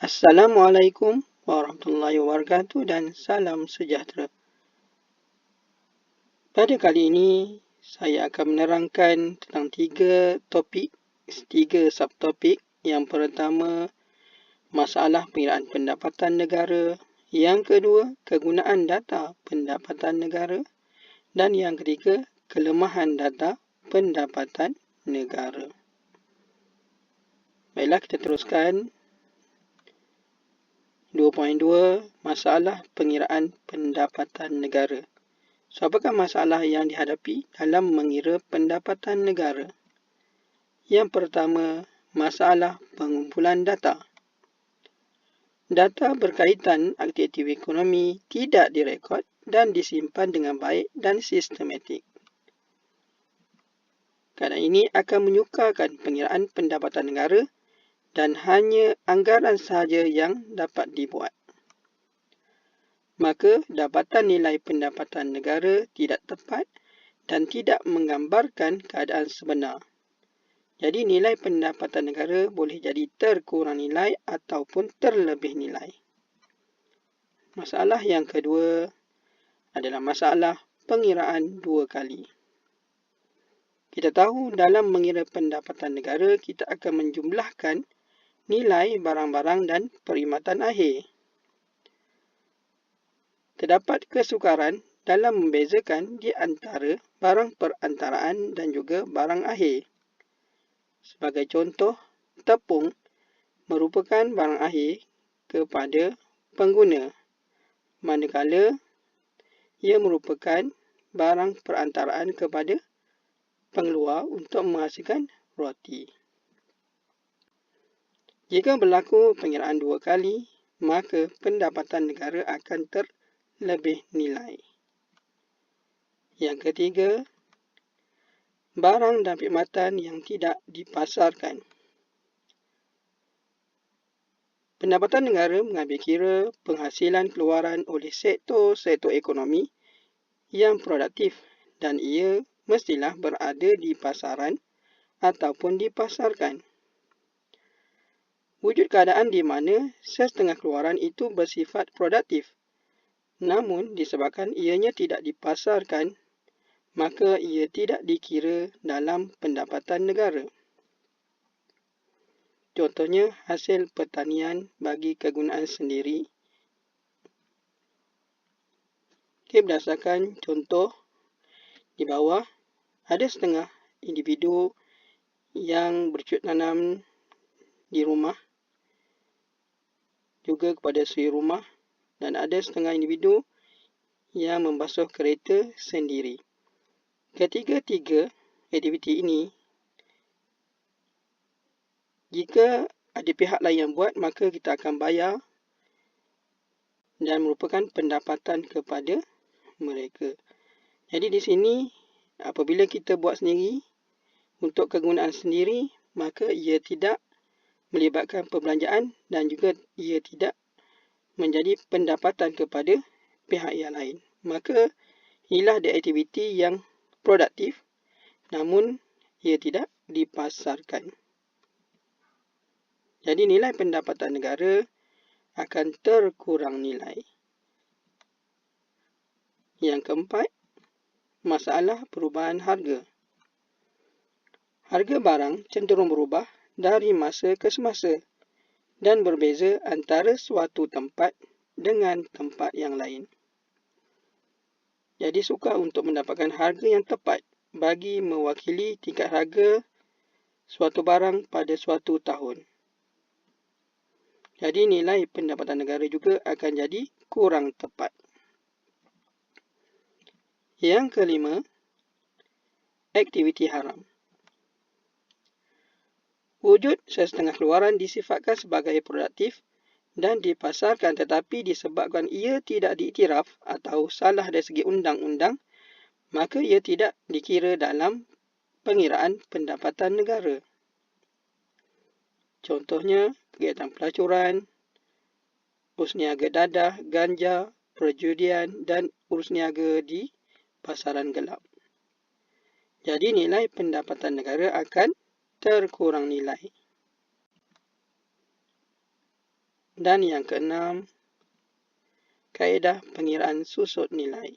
Assalamualaikum warahmatullahi wabarakatuh dan salam sejahtera. Pada kali ini, saya akan menerangkan tentang tiga subtopik. Yang pertama, masalah pengiraan pendapatan negara. Yang kedua, kegunaan data pendapatan negara. Dan yang ketiga, kelemahan data pendapatan negara. Baiklah, kita teruskan. 2.2 Masalah pengiraan pendapatan negara. So, apakah masalah yang dihadapi dalam mengira pendapatan negara? Yang pertama, masalah pengumpulan data. Data berkaitan aktiviti ekonomi tidak direkod dan disimpan dengan baik dan sistematik. Keadaan ini akan menyukarkan pengiraan pendapatan negara dan hanya anggaran sahaja yang dapat dibuat. Maka dapatan nilai pendapatan negara tidak tepat dan tidak menggambarkan keadaan sebenar. Jadi nilai pendapatan negara boleh jadi terkurang nilai ataupun terlebih nilai. Masalah yang kedua adalah masalah pengiraan dua kali. Kita tahu dalam mengira pendapatan negara, kita akan menjumlahkan nilai barang-barang dan perkhidmatan akhir. Terdapat kesukaran dalam membezakan di antara barang perantaraan dan juga barang akhir. Sebagai contoh, tepung merupakan barang akhir kepada pengguna, manakala ia merupakan barang perantaraan kepada pengeluar untuk menghasilkan roti. Jika berlaku pengiraan dua kali, maka pendapatan negara akan terlebih nilai. Yang ketiga, barang dan perkhidmatan yang tidak dipasarkan. Pendapatan negara mengambil kira penghasilan keluaran oleh sektor-sektor ekonomi yang produktif dan ia mestilah berada di pasaran ataupun dipasarkan. Wujud keadaan di mana setengah keluaran itu bersifat produktif, namun disebabkan ianya tidak dipasarkan, maka ia tidak dikira dalam pendapatan negara. Contohnya, hasil pertanian bagi kegunaan sendiri. Berdasarkan contoh di bawah, ada setengah individu yang bercocok tanam di rumah, juga kepada suri rumah, dan ada setengah individu yang membasuh kereta sendiri. Ketiga-tiga aktiviti ini, jika ada pihak lain yang buat, maka kita akan bayar dan merupakan pendapatan kepada mereka. Jadi di sini, apabila kita buat sendiri untuk kegunaan sendiri, maka ia tidak melibatkan perbelanjaan dan juga ia tidak menjadi pendapatan kepada pihak yang lain. Maka inilah aktiviti yang produktif, namun ia tidak dipasarkan. Jadi nilai pendapatan negara akan terkurang nilai. Yang keempat, masalah perubahan harga. Harga barang cenderung berubah dari masa ke semasa dan berbeza antara suatu tempat dengan tempat yang lain. Jadi sukar untuk mendapatkan harga yang tepat bagi mewakili tingkat harga suatu barang pada suatu tahun. Jadi nilai pendapatan negara juga akan jadi kurang tepat. Yang kelima, aktiviti haram. Wujud setengah keluaran disifatkan sebagai produktif dan dipasarkan, tetapi disebabkan ia tidak diiktiraf atau salah dari segi undang-undang, maka ia tidak dikira dalam pengiraan pendapatan negara. Contohnya, kegiatan pelacuran, urus niaga dadah, ganja, perjudian dan urus niaga di pasaran gelap. Jadi nilai pendapatan negara akan terkurang nilai. Dan yang keenam, kaedah pengiraan susut nilai.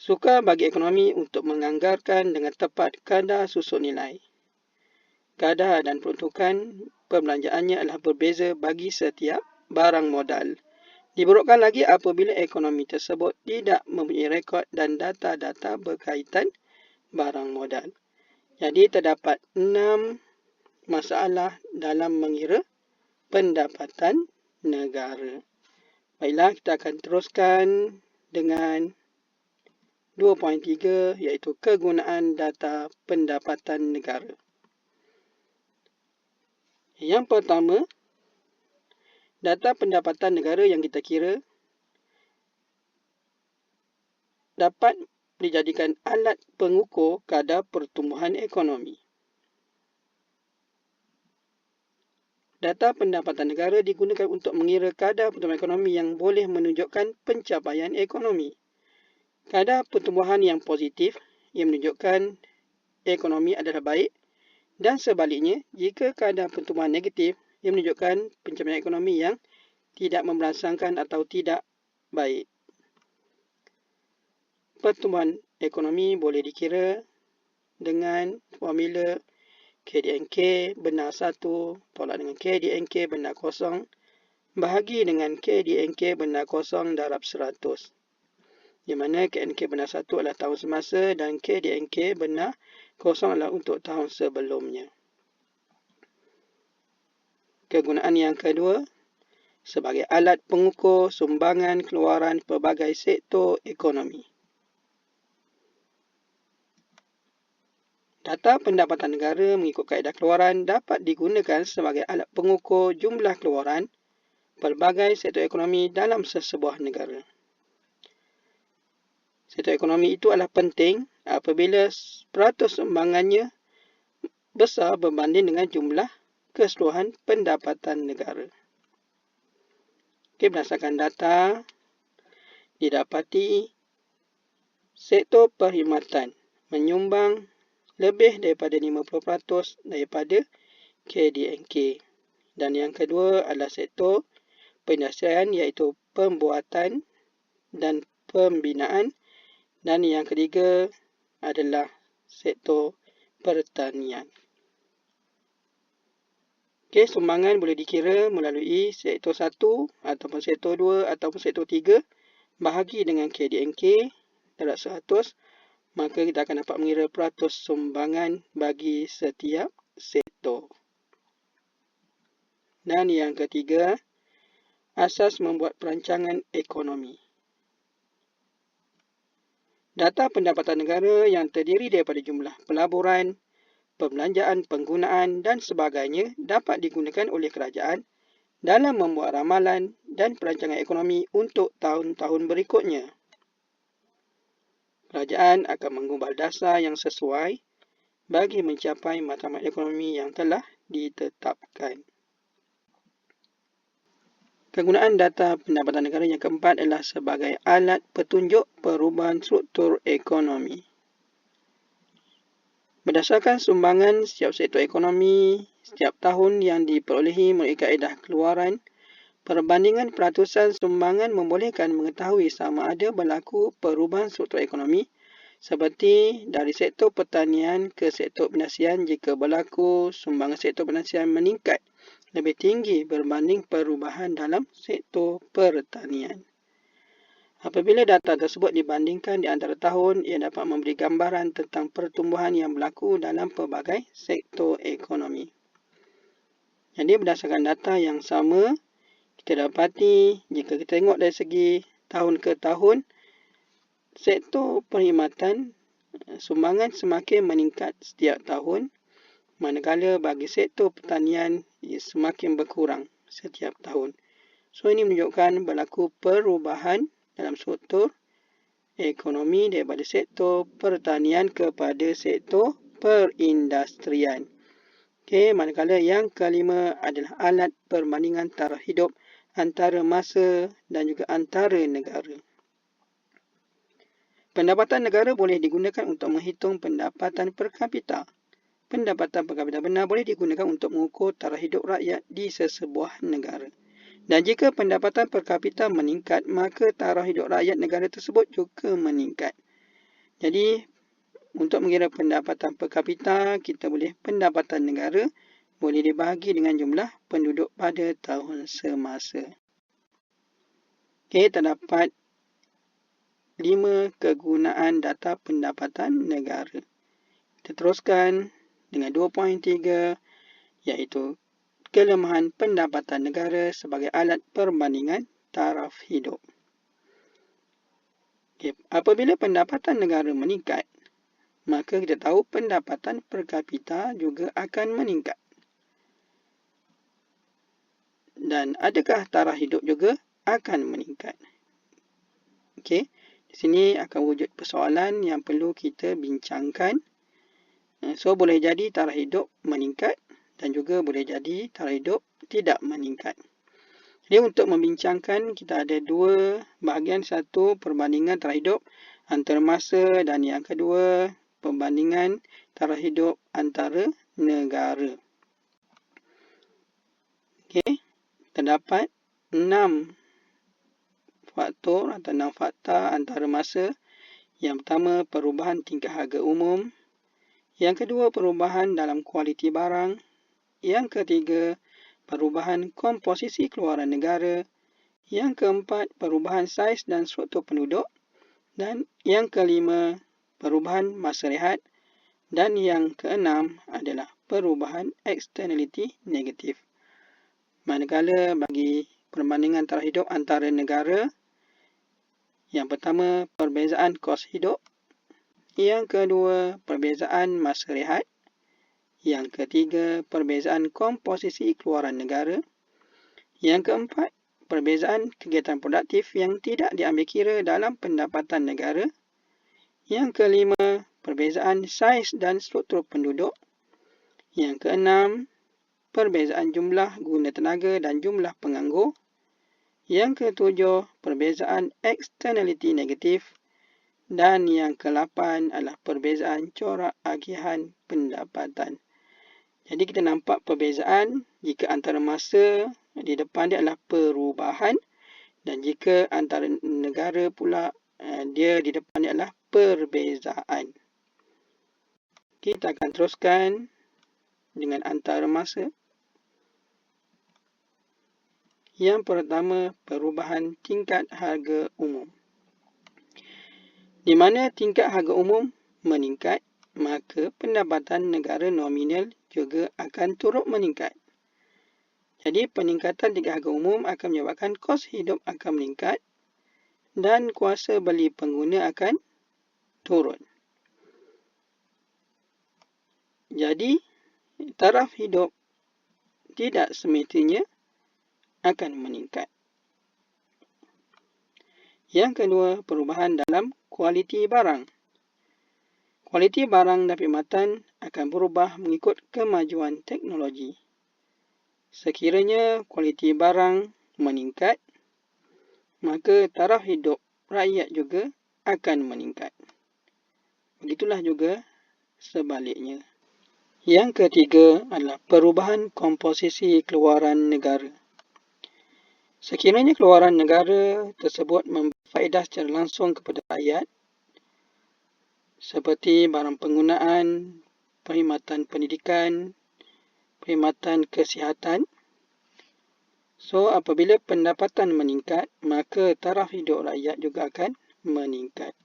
Sukar bagi ekonomi untuk menganggarkan dengan tepat kadar susut nilai. Kadar dan peruntukan perbelanjaannya adalah berbeza bagi setiap barang modal. Diburukkan lagi apabila ekonomi tersebut tidak mempunyai rekod dan data-data berkaitan barang modal. Jadi terdapat 6 masalah dalam mengira pendapatan negara. Baiklah, kita akan teruskan dengan 2.3 iaitu kegunaan data pendapatan negara. Yang pertama, data pendapatan negara yang kita kira dapat dijadikan alat pengukur kadar pertumbuhan ekonomi. Data pendapatan negara digunakan untuk mengira kadar pertumbuhan ekonomi yang boleh menunjukkan pencapaian ekonomi. Kadar pertumbuhan yang positif yang menunjukkan ekonomi adalah baik, dan sebaliknya jika kadar pertumbuhan negatif yang menunjukkan pencapaian ekonomi yang tidak memberangsangkan atau tidak baik. Pertumbuhan ekonomi boleh dikira dengan formula KDNK benar 1 tolak dengan KDNK benar 0 bahagi dengan KDNK benar 0 darab 100. Di mana KDNK benar 1 adalah tahun semasa dan KDNK benar 0 adalah untuk tahun sebelumnya. Kegunaan yang kedua, sebagai alat pengukur sumbangan keluaran pelbagai sektor ekonomi. Data pendapatan negara mengikut kaedah keluaran dapat digunakan sebagai alat pengukur jumlah keluaran pelbagai sektor ekonomi dalam sesebuah negara. Sektor ekonomi itu adalah penting apabila peratus sumbangannya besar berbanding dengan jumlah keseluruhan pendapatan negara. Berdasarkan data, didapati sektor perkhidmatan menyumbang lebih daripada 50% daripada KDNK. Dan yang kedua adalah sektor perindustrian iaitu pembuatan dan pembinaan. Dan yang ketiga adalah sektor pertanian. Sumbangan boleh dikira melalui sektor 1 ataupun sektor 2 ataupun sektor 3 bahagi dengan KDNK darab 100, maka kita akan dapat mengira peratus sumbangan bagi setiap sektor. Dan yang ketiga, asas membuat perancangan ekonomi. Data pendapatan negara yang terdiri daripada jumlah pelaburan, perbelanjaan, penggunaan dan sebagainya dapat digunakan oleh kerajaan dalam membuat ramalan dan perancangan ekonomi untuk tahun-tahun berikutnya. Kerajaan akan menggubal dasar yang sesuai bagi mencapai matlamat ekonomi yang telah ditetapkan. Kegunaan data pendapatan negara yang keempat adalah sebagai alat petunjuk perubahan struktur ekonomi. Berdasarkan sumbangan setiap sektor ekonomi setiap tahun yang diperolehi melalui kaedah keluaran, perbandingan peratusan sumbangan membolehkan mengetahui sama ada berlaku perubahan struktur ekonomi seperti dari sektor pertanian ke sektor perindustrian jika berlaku sumbangan sektor perindustrian meningkat lebih tinggi berbanding perubahan dalam sektor pertanian. Apabila data tersebut dibandingkan di antara tahun, ia dapat memberi gambaran tentang pertumbuhan yang berlaku dalam pelbagai sektor ekonomi. Jadi berdasarkan data yang sama, kita dapati jika kita tengok dari segi tahun ke tahun, sektor perkhidmatan sumbangan semakin meningkat setiap tahun, manakala bagi sektor pertanian ia semakin berkurang setiap tahun. So ini menunjukkan berlaku perubahan dalam struktur ekonomi daripada sektor pertanian kepada sektor perindustrian. Manakala yang kelima adalah alat perbandingan taraf hidup antara masa dan juga antara negara. Pendapatan negara boleh digunakan untuk menghitung pendapatan per kapita, pendapatan per kapita benar boleh digunakan untuk mengukur taraf hidup rakyat di sesebuah negara. Dan jika pendapatan per kapita meningkat, maka taraf hidup rakyat negara tersebut juga meningkat. Jadi, untuk mengira pendapatan per kapita, kita boleh pendapatan negara boleh dibahagi dengan jumlah penduduk pada tahun semasa. Okey, terdapat 5 kegunaan data pendapatan negara. Kita teruskan dengan 2.3, iaitu kelemahan pendapatan negara sebagai alat perbandingan taraf hidup. Okay. Apabila pendapatan negara meningkat, maka kita tahu pendapatan per kapita juga akan meningkat. Dan adakah taraf hidup juga akan meningkat? Okey, di sini akan wujud persoalan yang perlu kita bincangkan. So, boleh jadi taraf hidup meningkat dan juga boleh jadi taraf hidup tidak meningkat. Jadi untuk membincangkan, kita ada 2 bahagian. Satu, perbandingan taraf hidup antarmasa, dan yang kedua, perbandingan taraf hidup antara negara. Okey, terdapat 6 faktor atau 6 fakta antarmasa. Yang pertama, perubahan tingkat harga umum. Yang kedua, perubahan dalam kualiti barang. Yang ketiga, perubahan komposisi keluaran negara. Yang keempat, perubahan saiz dan struktur penduduk. Dan yang kelima, perubahan masa rehat. Dan yang keenam adalah perubahan externality negatif. Manakala bagi perbandingan taraf hidup antara negara, yang pertama, perbezaan kos hidup. Yang kedua, perbezaan masa rehat. Yang ketiga, perbezaan komposisi keluaran negara. Yang keempat, perbezaan kegiatan produktif yang tidak diambil kira dalam pendapatan negara. Yang kelima, perbezaan saiz dan struktur penduduk. Yang keenam, perbezaan jumlah guna tenaga dan jumlah penganggur. Yang ketujuh, perbezaan externality negatif. Dan yang ke-8 adalah perbezaan corak agihan pendapatan. Jadi kita nampak perbezaan jika antara masa di depan dia adalah perubahan, dan jika antara negara pula dia di depan dia adalah perbezaan. Kita akan teruskan dengan antara masa. Yang pertama, perubahan tingkat harga umum. Di mana tingkat harga umum meningkat, maka pendapatan negara nominal juga akan turut meningkat. Jadi peningkatan tingkat harga umum akan menyebabkan kos hidup akan meningkat dan kuasa beli pengguna akan turun. Jadi taraf hidup tidak semestinya akan meningkat. Yang kedua, perubahan dalam kualiti barang. Kualiti barang dan perkhidmatan akan berubah mengikut kemajuan teknologi. Sekiranya kualiti barang meningkat, maka taraf hidup rakyat juga akan meningkat. Begitulah juga sebaliknya. Yang ketiga adalah perubahan komposisi keluaran negara. Sekiranya keluaran negara tersebut memberi faedah secara langsung kepada rakyat, seperti barang penggunaan, perkhidmatan pendidikan, perkhidmatan kesihatan. So, apabila pendapatan meningkat, maka taraf hidup rakyat juga akan meningkat.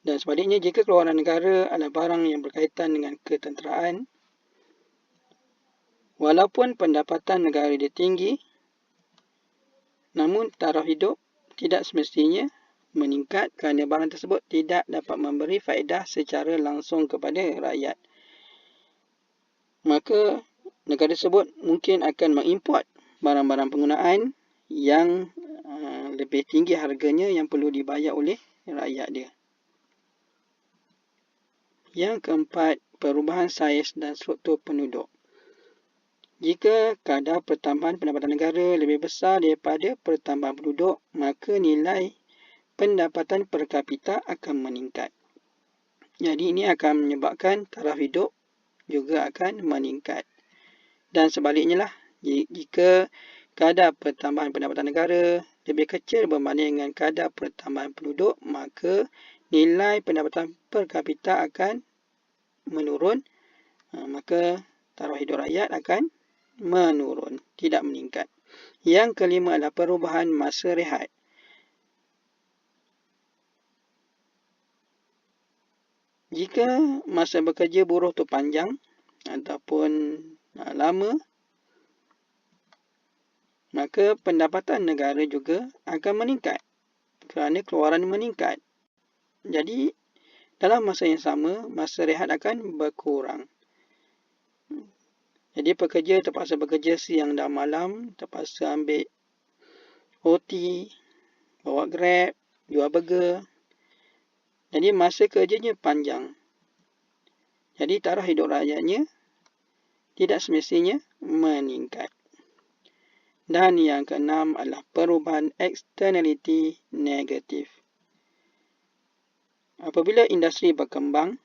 Dan sebaliknya, jika keluaran negara adalah barang yang berkaitan dengan ketenteraan, walaupun pendapatan negara dia tinggi, namun taraf hidup tidak semestinya meningkat kerana barang tersebut tidak dapat memberi faedah secara langsung kepada rakyat. Maka negara tersebut mungkin akan mengimport barang-barang penggunaan yang lebih tinggi harganya yang perlu dibayar oleh rakyat dia. Yang keempat, perubahan saiz dan struktur penduduk. Jika kadar pertambahan pendapatan negara lebih besar daripada pertambahan penduduk, maka nilai pendapatan per kapita akan meningkat. Jadi ini akan menyebabkan taraf hidup juga akan meningkat. Dan sebaliknya lah, jika kadar pertambahan pendapatan negara lebih kecil berbanding dengan kadar pertambahan penduduk, maka nilai pendapatan per kapita akan menurun, maka taraf hidup rakyat akan menurun, tidak meningkat. Yang kelima adalah perubahan masa rehat. Jika masa bekerja buruh itu panjang ataupun lama, maka pendapatan negara juga akan meningkat kerana keluaran meningkat. Jadi, dalam masa yang sama, masa rehat akan berkurang. Jadi, pekerja terpaksa bekerja siang dan malam, terpaksa ambil OT, bawa Grab, jual burger. Jadi, masa kerjanya panjang. Jadi, taraf hidup rakyatnya tidak semestinya meningkat. Dan yang keenam adalah perubahan externality negatif. Apabila industri berkembang,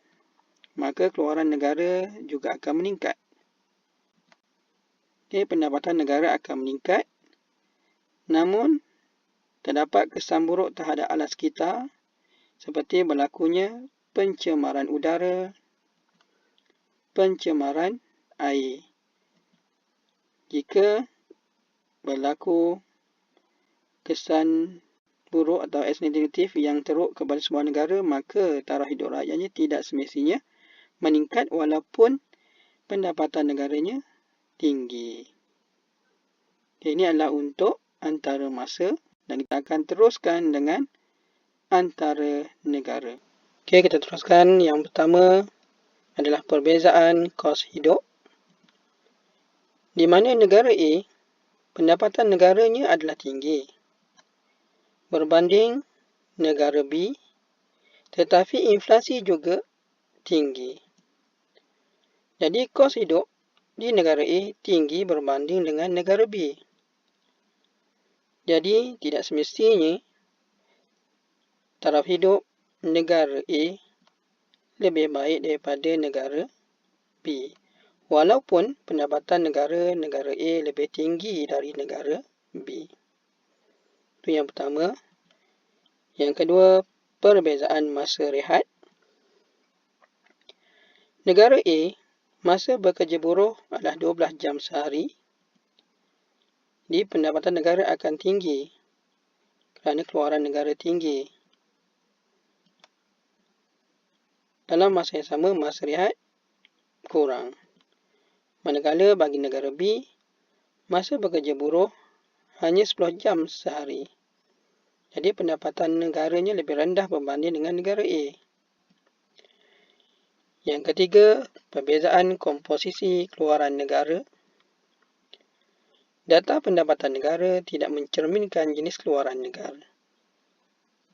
maka keluaran negara juga akan meningkat. Pendapatan negara akan meningkat. Namun, terdapat kesan buruk terhadap alam sekitar seperti berlakunya pencemaran udara, pencemaran air. Jika berlaku kesan buruk atau eksternalitatif yang teruk kepada sebuah negara, maka taraf hidup rakyatnya tidak semestinya meningkat walaupun pendapatan negaranya tinggi. Ini adalah untuk antara masa dan kita akan teruskan dengan antara negara. Kita teruskan. Yang pertama adalah perbezaan kos hidup. Di mana negara A, pendapatan negaranya adalah tinggi berbanding negara B, tetapi inflasi juga tinggi. Jadi kos hidup di negara A tinggi berbanding dengan negara B. Jadi tidak semestinya taraf hidup negara A lebih baik daripada negara B. Walaupun pendapatan negara A lebih tinggi dari negara B. Itu yang pertama. Yang kedua, perbezaan masa rehat. Negara A, masa bekerja buruh adalah 12 jam sehari. Di pendapatan negara akan tinggi kerana keluaran negara tinggi. Dalam masa yang sama, masa rehat kurang. Manakala bagi negara B, masa bekerja buruh hanya 10 jam sehari. Jadi pendapatan negaranya lebih rendah berbanding dengan negara A. Yang ketiga, perbezaan komposisi keluaran negara. Data pendapatan negara tidak mencerminkan jenis keluaran negara.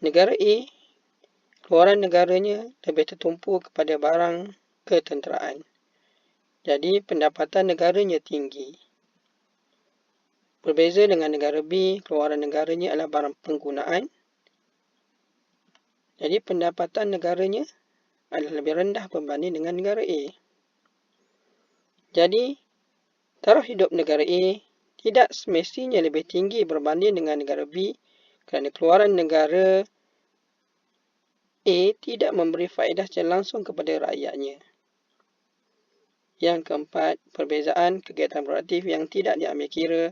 Negara A, keluaran negaranya lebih tertumpu kepada barang ketenteraan. Jadi pendapatan negaranya tinggi. Berbeza dengan negara B, keluaran negaranya adalah barang penggunaan. Jadi pendapatan negaranya adalah lebih rendah berbanding dengan negara A. Jadi, taraf hidup negara A tidak semestinya lebih tinggi berbanding dengan negara B kerana keluaran negara A tidak memberi faedah secara langsung kepada rakyatnya. Yang keempat, perbezaan kegiatan produktif yang tidak diambil kira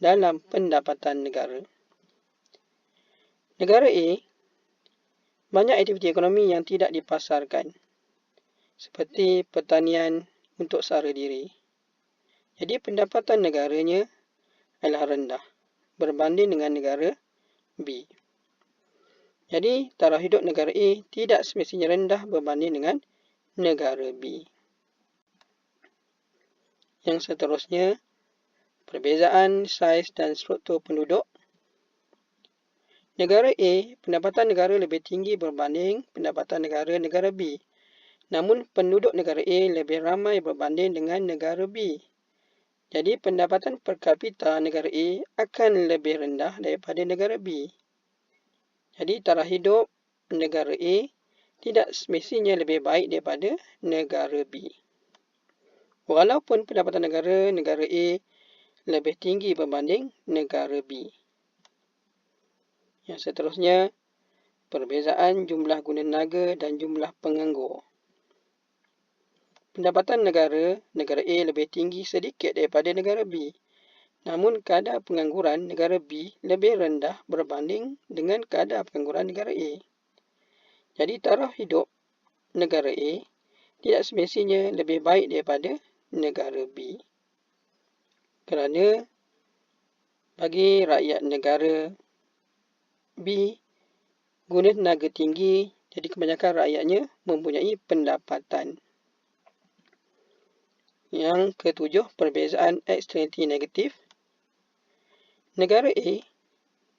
dalam pendapatan negara. Negara A, banyak aktiviti ekonomi yang tidak dipasarkan, seperti pertanian untuk sara diri. Jadi pendapatan negaranya adalah rendah berbanding dengan negara B. Jadi taraf hidup negara A tidak semestinya rendah berbanding dengan negara B. Yang seterusnya, perbezaan saiz dan struktur penduduk. Negara A, pendapatan negara lebih tinggi berbanding pendapatan negara B. Namun penduduk negara A lebih ramai berbanding dengan negara B. Jadi pendapatan per kapita negara A akan lebih rendah daripada negara B. Jadi taraf hidup negara A tidak semestinya lebih baik daripada negara B. Walaupun pendapatan negara A lebih tinggi berbanding negara B. Yang seterusnya, perbezaan jumlah guna tenaga dan jumlah penganggur. Pendapatan negara A lebih tinggi sedikit daripada negara B. Namun kadar pengangguran negara B lebih rendah berbanding dengan kadar pengangguran negara A. Jadi taraf hidup negara A tidak semestinya lebih baik daripada negara B. Kerana bagi rakyat negara B, guna tenaga tinggi, jadi kebanyakan rakyatnya mempunyai pendapatan. Yang ketujuh, perbezaan eksternaliti negatif. Negara A,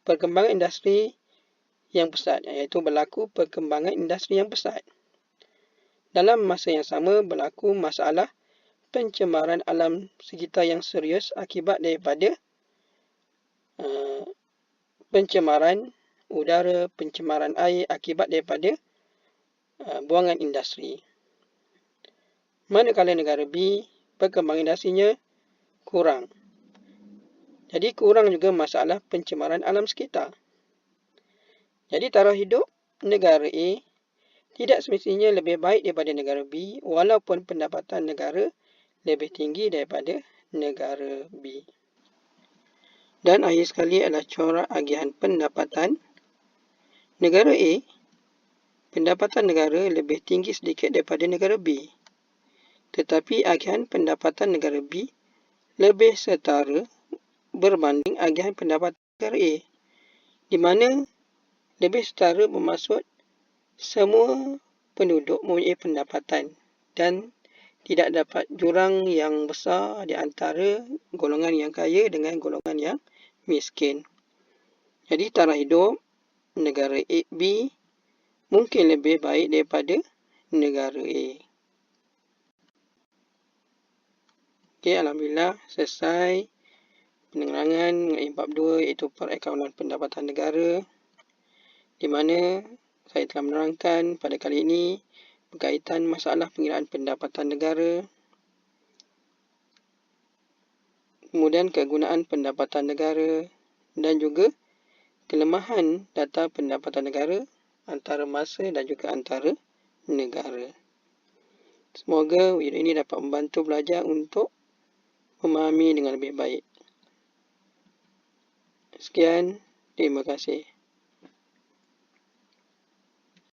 perkembangan industri yang pesat, iaitu berlaku perkembangan industri yang pesat. Dalam masa yang sama, berlaku masalah pencemaran alam sekitar yang serius akibat daripada pencemaran udara, pencemaran air akibat daripada buangan industri. Manakala negara B, perkembangan industrinya kurang. Jadi kurang juga masalah pencemaran alam sekitar. Jadi taraf hidup negara A tidak semestinya lebih baik daripada negara B walaupun pendapatan negara lebih tinggi daripada negara B. Dan akhir sekali adalah corak agihan pendapatan. Negara A, pendapatan negara lebih tinggi sedikit daripada negara B. Tetapi agihan pendapatan negara B lebih setara berbanding agihan pendapatan negara A. Di mana lebih setara bermaksud semua penduduk mempunyai pendapatan dan tidak dapat jurang yang besar di antara golongan yang kaya dengan golongan yang miskin. Jadi taraf hidup negara B mungkin lebih baik daripada negara A. Okey, alhamdulillah selesai penerangan mengenai bab 2 iaitu perakaunan pendapatan negara, di mana saya telah menerangkan pada kali ini berkaitan masalah pengiraan pendapatan negara, kemudian kegunaan pendapatan negara dan juga kelemahan data pendapatan negara antara masa dan juga antara negara. Semoga video ini dapat membantu pelajar untuk memahami dengan lebih baik. Sekian, terima kasih.